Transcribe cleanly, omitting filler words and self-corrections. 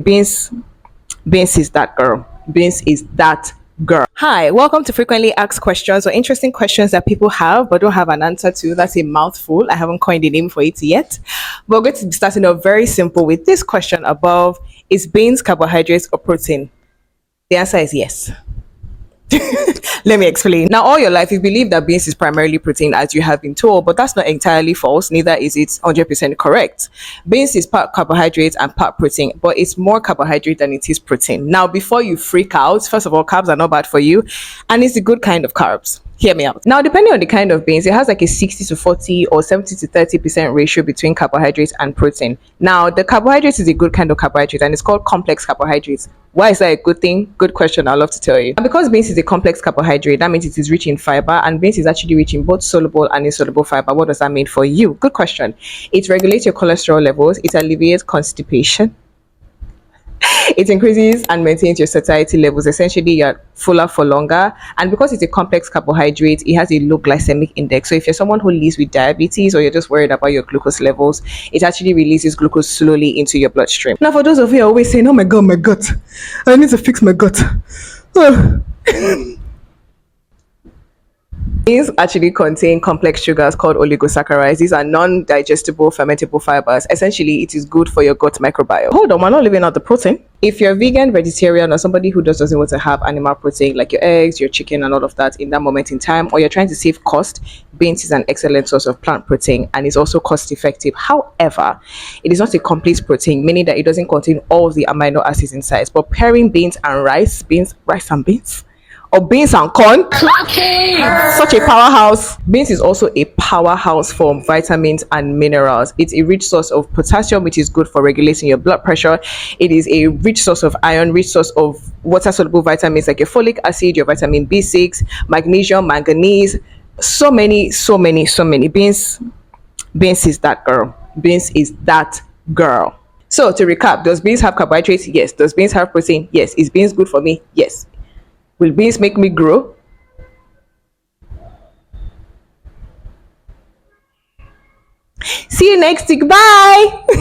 Beans, Beans is that girl. Beans is that girl. Hi, welcome to frequently asked questions or interesting questions that people have but don't have an answer to. That's a mouthful. I haven't coined a name for it yet. But we're going to be starting off very simple with this question above: is beans carbohydrates or protein? The answer is yes. Let me explain. Now, all your life, you believe that beans is primarily protein, as you have been told, but that's not entirely false. Neither is it 100% correct. Beans is part carbohydrate and part protein, but it's more carbohydrate than it is protein. Now, before you freak out, first of all, carbs are not bad for you, and it's a good kind of carbs. Hear me out. Now, depending on the kind of beans, it has like a 60 to 40 or 70 to 30% ratio between carbohydrates and protein. Now, the carbohydrate is a good kind of carbohydrate and it's called complex carbohydrates. Why is that a good thing? Good question. I'd love to tell you. And because beans is a complex carbohydrate, that means it is rich in fiber, and beans is actually rich in both soluble and insoluble fiber. What does that mean for you? Good question. It regulates your cholesterol levels, it alleviates constipation, it increases and maintains your satiety levels. Essentially, you're fuller for longer. And because it's a complex carbohydrate, it has a low glycemic index. So if you're someone who lives with diabetes or you're just worried about your glucose levels, it actually releases glucose slowly into your bloodstream. Now, for those of you who are always saying, oh my gut, I need to fix my gut. Oh. Beans actually contain complex sugars called oligosaccharides. These are non-digestible fermentable fibers. Essentially, it is good for your gut microbiome. Hold on, we're not leaving out the protein. If you're vegan, vegetarian, or somebody who just doesn't want to have animal protein, like your eggs, your chicken, and all of that in that moment in time, or you're trying to save cost, beans is an excellent source of plant protein and is also cost effective. However, it is not a complete protein, meaning that it doesn't contain all of the amino acids inside. But pairing beans and rice and beans, or beans and corn, such a powerhouse. Beans is also a powerhouse for vitamins and minerals. It's a rich source of potassium, which is good for regulating your blood pressure. It is a rich source of iron, rich source of water soluble vitamins like your folic acid, your vitamin B6, magnesium, manganese. So many. Beans is that girl. Beans is that girl. So to recap, does beans have carbohydrates? Yes. Does beans have protein? Yes. Is beans good for me? Yes. Will beans make me grow? See you next week. Bye.